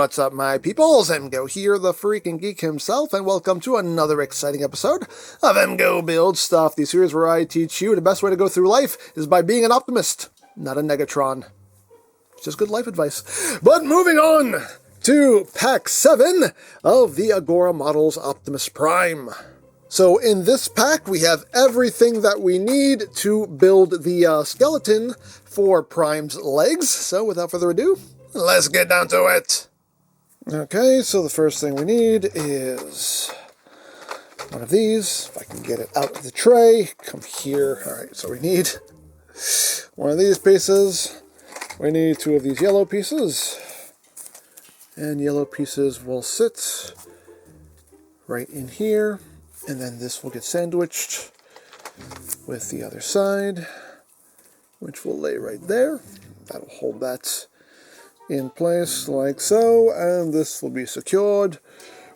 what's up, my peoples? EmGo here, the freaking geek himself, and welcome to another exciting episode of EmGo Build Stuff, the series where I teach you the best way to go through life is by being an optimist, not a negatron. It's just good life advice. But moving on to Pack 7 of the Agora Models Optimus Prime. So in this pack, we have everything that we need to build the skeleton for Prime's legs. So without further ado, let's get down to it. Okay, so the first thing we need is one of these. If I can get it out of the tray, come here. All right, so we need one of these pieces. We need two of these yellow pieces. And yellow pieces will sit right in here. And then this will get sandwiched with the other side, which will lay right there. That'll hold that in place like so. And this will be secured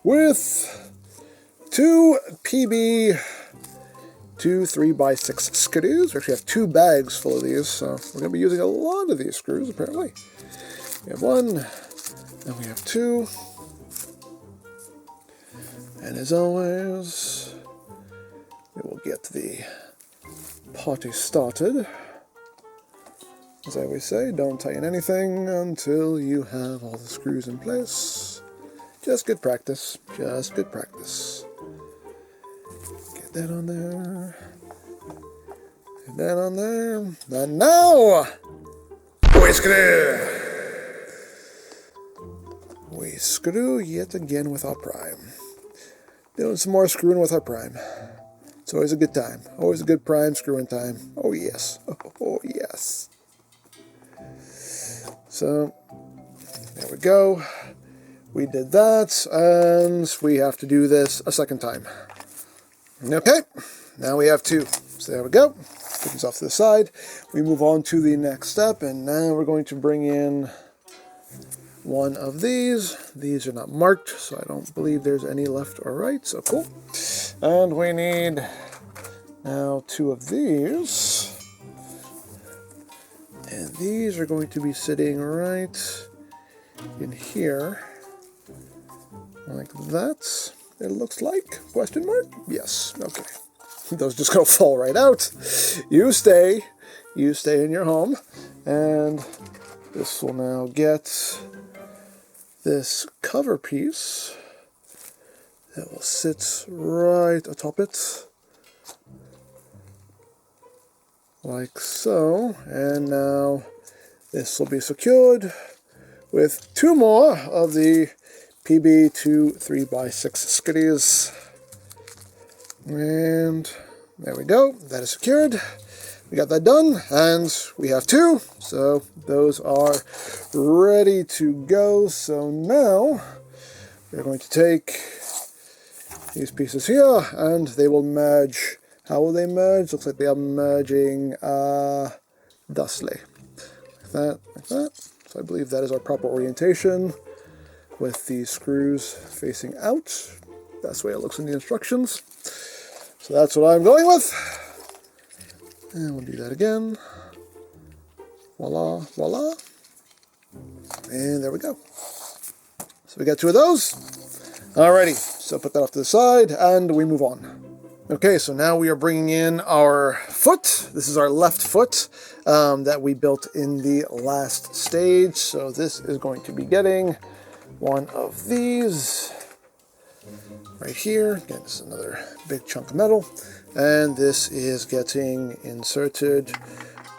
with two PB 3x6 screws. We actually have two bags full of these, so we're going to be using a lot of these screws, apparently. We have one, and we have two. And as always, we will get the party started. As I always say, don't tighten anything until you have all the screws in place. Just good practice. Just good practice. Get that on there. Get that on there. And now, we screw! We screw yet again with our Prime. Doing some more screwing with our Prime. It's always a good time. Always a good Prime screwing time. Oh yes. Oh yes. So, there we go. We did that, and we have to do this a second time. Okay, now we have two. So there we go. Put these off to the side. We move on to the next step, and now we're going to bring in one of these. These are not marked, so I don't believe there's any left or right, so cool. And we need now two of these. And these are going to be sitting right in here, like that, it looks like, question mark? Yes, okay. Those just gonna fall right out. You stay in your home, and this will now get this cover piece that will sit right atop it, like so. And now this will be secured with two more of the PB 3x6 skitties. And there we go, that is secured. We got that done, and we have two, so those are ready to go. So now we're going to take these pieces here, and they will merge. How will they merge? Looks like they are merging thusly. Like that, like that. So I believe that is our proper orientation with these screws facing out. That's the way it looks in the instructions. So that's what I'm going with. And we'll do that again. Voila, voila. And there we go. So we got two of those. Alrighty, so put that off to the side, and we move on. Okay, so now we are bringing in our foot. This is our left foot that we built in the last stage. So this is going to be getting one of these right here. Again, this is another big chunk of metal. And this is getting inserted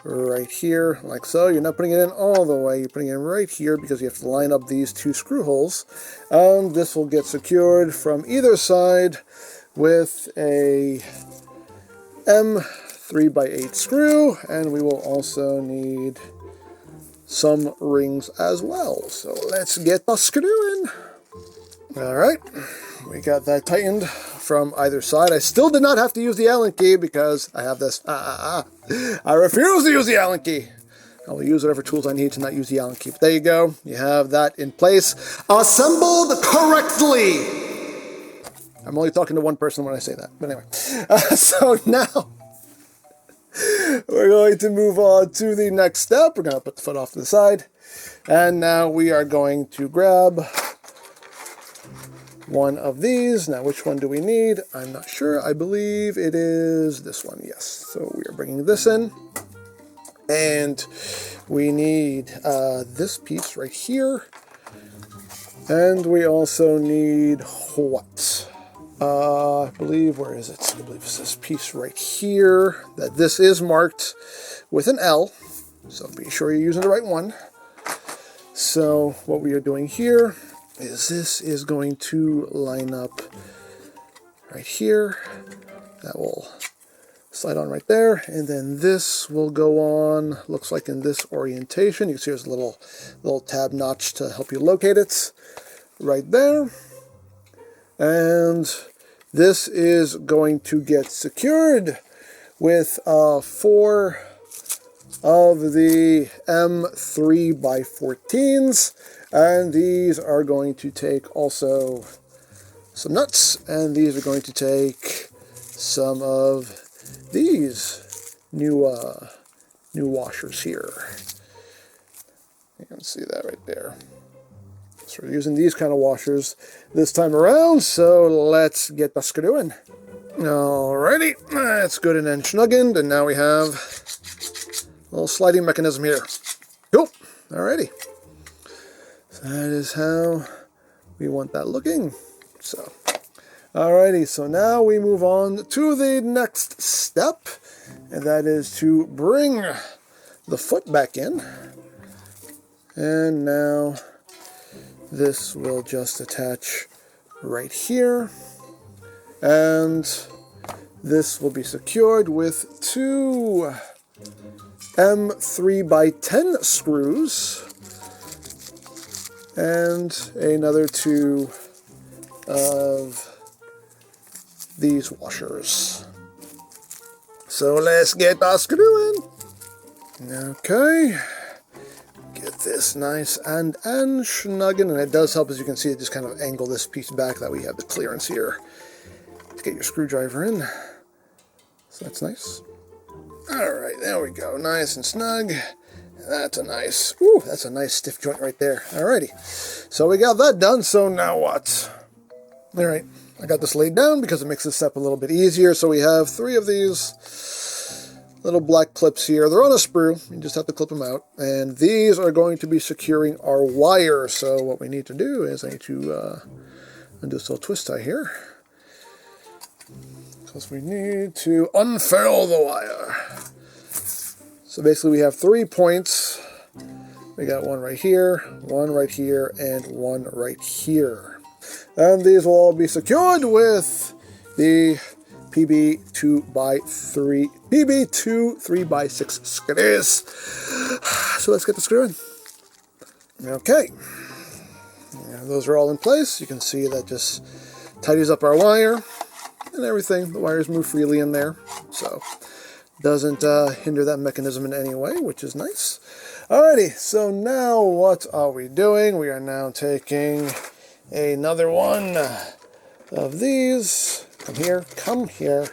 right here, like so. You're not putting it in all the way. You're putting it in right here because you have to line up these two screw holes. And this will get secured from either side with a M3x8 screw, and we will also need some rings as well. So let's get the screw in. Alright, we got that tightened from either side. I still did not have to use the Allen key because I have this. I refuse to use the Allen key. I will use whatever tools I need to not use the Allen key. But there you go. You have that in place. Assembled correctly. I'm only talking to one person when I say that. But anyway. So now we're going to move on to the next step. We're going to put the foot off to the side. And now we are going to grab one of these. Now, which one do we need? I'm not sure. I believe it is this one, yes. So we are bringing this in. And we need this piece right here. And we also need what? I believe, where is it? I believe it's this piece right here. That this is marked with an L. So be sure you're using the right one. So what we are doing here is this is going to line up right here. That will slide on right there, and then this will go on, looks like in this orientation. You can see there's a little tab notch to help you locate it right there. And this is going to get secured with 4 of the M3x14s, and these are going to take also some nuts, and these are going to take some of these new washers here. You can see that right there. So we're using these kind of washers this time around, so let's get the screwing. Alrighty, that's good and then snuggened, and now we have a little sliding mechanism here. Cool, alrighty. So that is how we want that looking. So, alrighty, so now we move on to the next step, and that is to bring the foot back in. And now this will just attach right here, and this will be secured with 2 M3x10 screws and another 2 of these washers. So let's get the screwing. Okay. Get this nice and snugging, and it does help, as you can see, it just kind of angle this piece back, that we have the clearance here to get your screwdriver in. So that's nice. Alright, there we go. Nice and snug. That's a nice, ooh, that's a nice stiff joint right there. Alrighty. So we got that done, so now what? Alright, I got this laid down because it makes this step a little bit easier. So we have 3 of these little black clips here. They're on a sprue. You just have to clip them out. And these are going to be securing our wire. So what we need to do is I need to undo this little twist tie here, because we need to unfurl the wire. So basically we have 3 points. We got one right here, and one right here. And these will all be secured with the PB2 3x6 screws. So let's get the screwing. Okay. Yeah, those are all in place. You can see that just tidies up our wire and everything. The wires move freely in there, so doesn't hinder that mechanism in any way, which is nice. Alrighty, so now what are we doing? We are now taking another one of these. Come here, come here,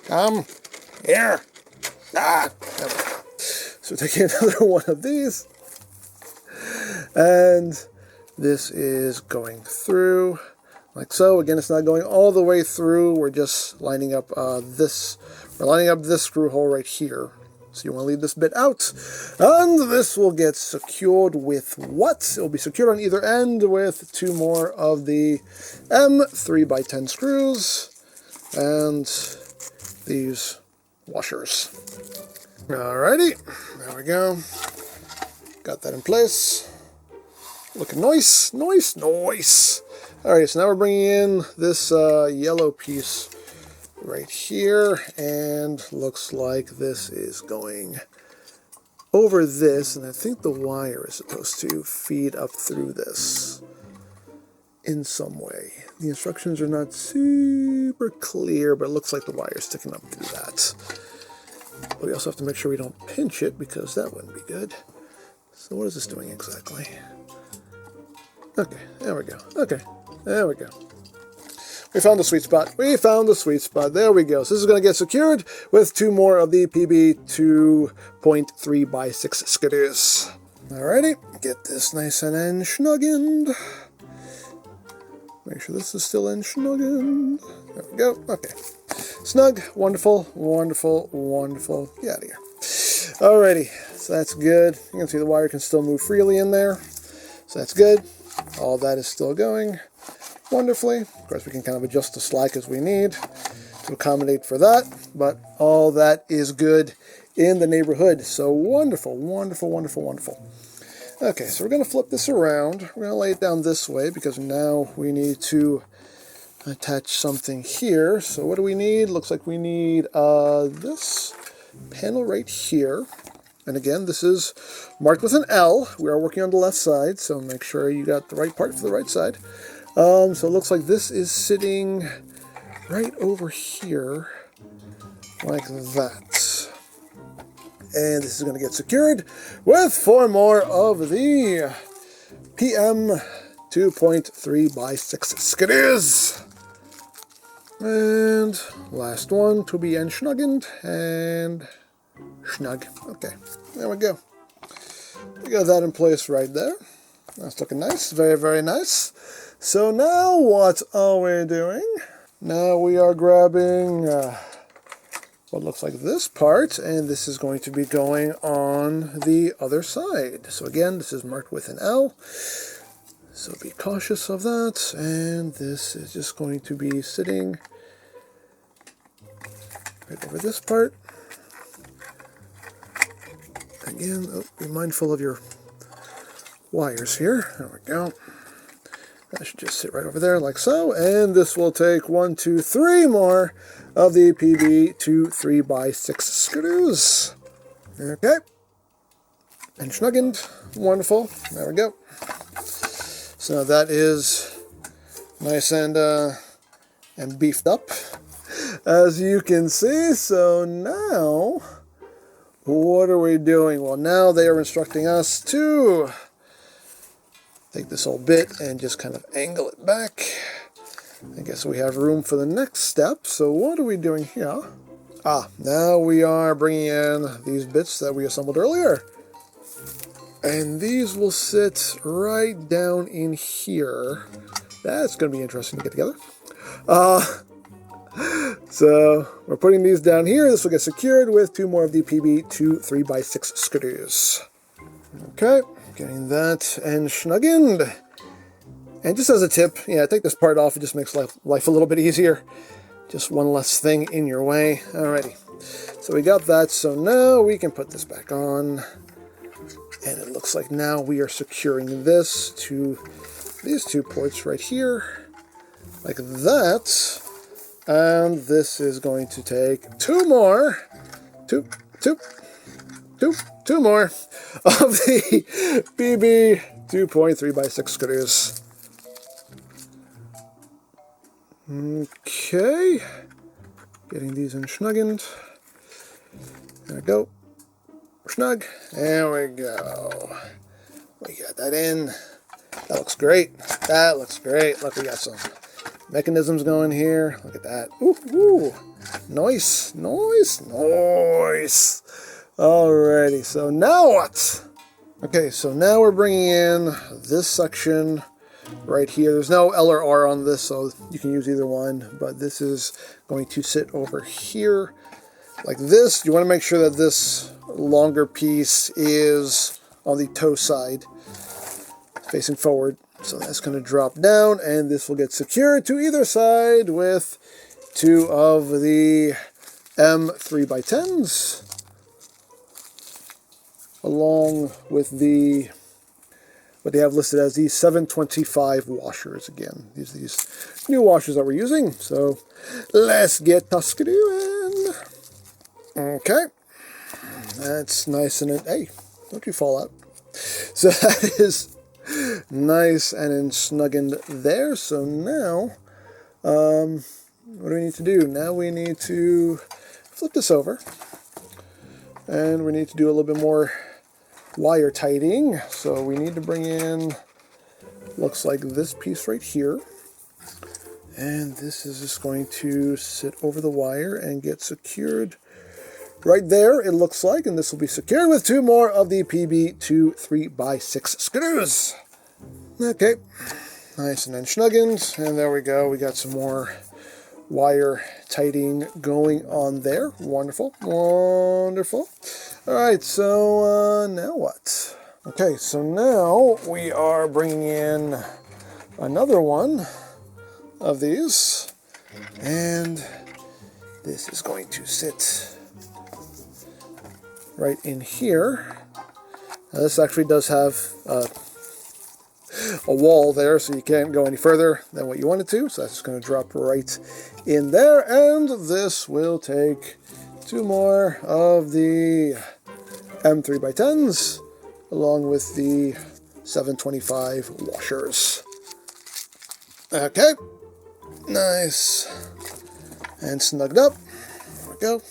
come here. Ah, there we go. So taking another one of these, and this is going through like so. Again, it's not going all the way through. We're just lining up this. We're lining up this screw hole right here. So you want to leave this bit out, and this will get secured with what? It will be secured on either end with 2 more of the M3x10 screws and these washers. Alrighty, there we go. Got that in place. Looking nice, nice, nice. Alright, so now we're bringing in this yellow piece right here, and looks like this is going over this, and I think the wire is supposed to feed up through this in some way. The instructions are not super clear, but it looks like the wire is sticking up through that. But we also have to make sure we don't pinch it, because that wouldn't be good. So what is this doing exactly? Okay, there we go. Okay, there we go. We found the sweet spot. We found the sweet spot. There we go. So this is going to get secured with 2 more of the PB2.3x6 screws. Alrighty, get this nice and snuggened. Make sure this is still in snugging. There we go. Okay. Snug. Wonderful. Wonderful. Wonderful. Get out of here. Alrighty. So that's good. You can see the wire can still move freely in there. So that's good. All that is still going wonderfully. Of course, we can kind of adjust the slack as we need to accommodate for that. But all that is good in the neighborhood. So wonderful. Wonderful. Wonderful. Wonderful. Okay, so we're going to flip this around. We're going to lay it down this way because now we need to attach something here. So what do we need? Looks like we need this panel right here. And again, this is marked with an L. We are working on the left side, so make sure you got the right part for the right side. So it looks like this is sitting right over here like that. And this is going to get secured with 4 more of the PM 2.3x6 skidders. And last one to be ensnuggened and snug. Okay, there we go. We got that in place right there. That's looking nice. Very, very nice. So now what are we doing? Now we are grabbing what looks like this part, and this is going to be going on the other side. So again, this is marked with an L, so be cautious of that. And this is just going to be sitting right over this part. Again, be mindful of your wires here. There we go. That should just sit right over there like so. And this will take 1, 2, 3 more of the PB 2.3x6 screws. Okay. And snuggened. Wonderful. There we go. So that is nice and beefed up, as you can see. So now, what are we doing? Well, now they are instructing us to take this old bit and just kind of angle it back. I guess we have room for the next step. So what are we doing here? Now we are bringing in these bits that we assembled earlier. And these will sit right down in here. That's going to be interesting to get together. So we're putting these down here. This will get secured with 2 more of the PB 2.3x6 screws. Okay. Getting that and snuggened. And just as a tip, take this part off. It just makes life a little bit easier. Just one less thing in your way. Alrighty. So we got that. So now we can put this back on. And it looks like now we are securing this to these 2 ports right here. Like that. And this is going to take 2 more. Two more of the PB 2.3x6 screws. Okay. Getting these in snuggened. There we go. Snug. There we go. We got that in. That looks great. That looks great. Look, we got some mechanisms going here. Look at that. Ooh, ooh. Nice, nice, nice. Alrighty, so now what? Okay, so now we're bringing in this section right here. There's no L or R on this, so you can use either one, but this is going to sit over here like this. You want to make sure that this longer piece is on the toe side, facing forward. So that's going to drop down, and this will get secured to either side with 2 of the M3x10s. Along with the what they have listed as the 725 washers. Again, these new washers that we're using. So let's get doing. Okay, that's nice and hey, don't you fall out. So that is nice and snuggened there. So now, what do we need to do? Now we need to flip this over, and we need to do a little bit more wire tightening. So we need to bring in, looks like this piece right here, and this is just going to sit over the wire and get secured right there, it looks like, and this will be secured with 2 more of the PB 2.3x6 screws. Okay, Nice and then snuggened, and there we go. We got some more wire tightening going on there. Wonderful, wonderful. All right, so now what? Okay, so now we are bringing in another one of these, and this is going to sit right in here. Now, this actually does have a wall there, so you can't go any further than what you wanted to, so that's just going to drop right in there, and this will take two more of the M3x10s along with the 725 washers. Okay, nice and snugged up. There we go.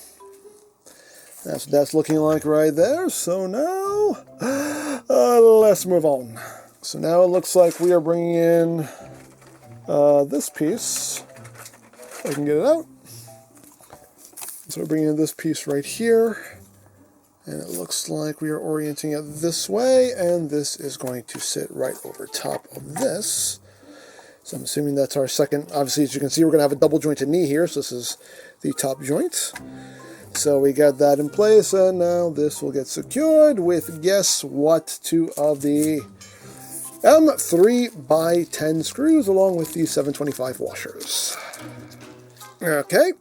That's what that's looking like right there. So now, let's move on. So now it looks like we are bringing in this piece. If I can get it out. So we're bringing in this piece right here. And it looks like we are orienting it this way, and this is going to sit right over top of this. So I'm assuming that's our second. Obviously, as you can see, we're going to have a double jointed knee here, so this is the top joint. So we got that in place, and now this will get secured with, guess what, two of the M3x10 screws along with the 725 washers. Okay.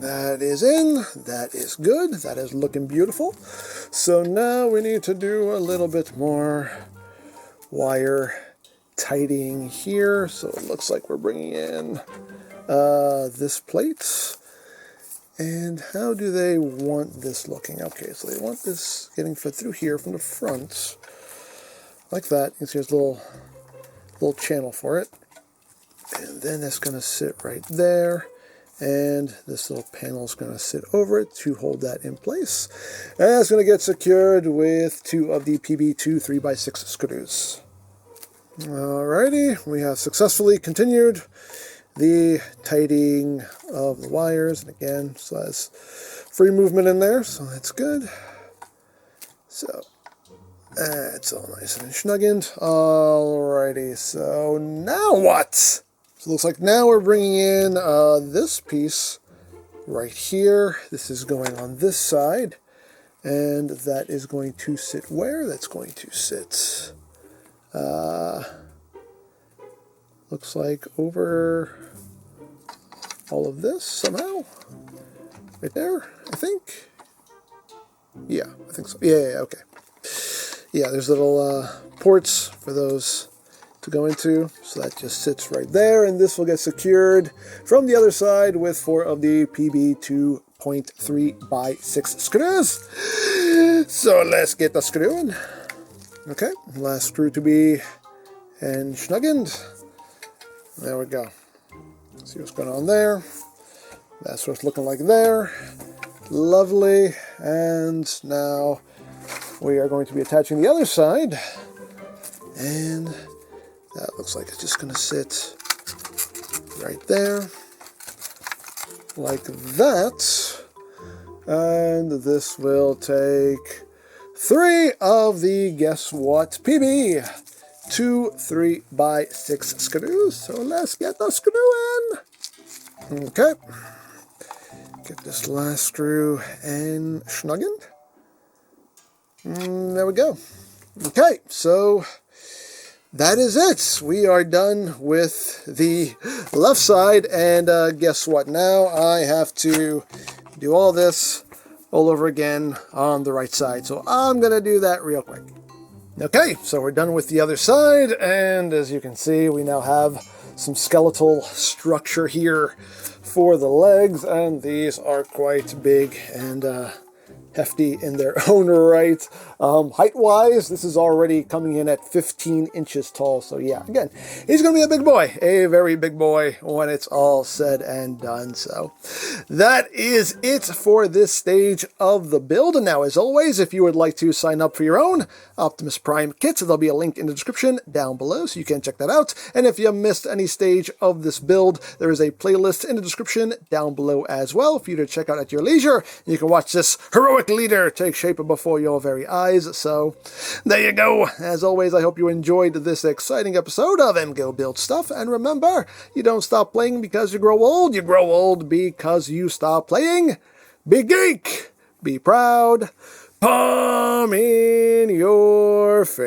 That is in, that is good, that is looking beautiful. So now we need to do a little bit more wire tightening here. So it looks like we're bringing in this plate. And how do they want this looking? Okay, so they want this getting fed through here from the front, like that. You can see there's a little channel for it. And then it's going to sit right there. And this little panel is going to sit over it to hold that in place. And it's going to get secured with two of the PB2 3x6 screws. Alrighty, we have successfully continued the tightening of the wires. And again, so that's free movement in there, so that's good. So that's all nice and snuggened. Alrighty, so now what? So it looks like now we're bringing in this piece right here. This is going on this side, and that is going to sit where? That's going to sit, looks like over all of this somehow. Right there, I think. Yeah, I think so. Yeah, okay. Yeah, there's little ports for those to go into, so that just sits right there, and this will get secured from the other side with four of the PB 2.3x6 screws. So let's get the screw in. Okay, last screw to be and snuggened. There we go. See what's going on there. That's what it's looking like there. Lovely. And now we are going to be attaching the other side, and that looks like it's just going to sit right there, like that. And this will take three of the, guess what, PB 2.3x6 screws. So let's get the screw in. Okay. Get this last screw in snuggened. There we go. Okay, so that is it. We are done with the left side, and guess what? Now I have to do all this all over again on the right side. So I'm going to do that real quick. Okay, so we're done with the other side, and as you can see, we now have some skeletal structure here for the legs, and these are quite big and hefty in their own right. Height-wise, this is already coming in at 15 inches tall. So yeah, again, he's going to be a big boy, a very big boy when it's all said and done. So that is it for this stage of the build. And now, as always, if you would like to sign up for your own Optimus Prime kit, there'll be a link in the description down below, so you can check that out. And if you missed any stage of this build, there is a playlist in the description down below as well for you to check out at your leisure. You can watch this heroic heroic leader take shape before your very eyes. So, there you go. As always, I hope you enjoyed this exciting episode of EmGo Build Stuff. And remember, you don't stop playing because you grow old. You grow old because you stop playing. Be geek. Be proud. Palm in your face.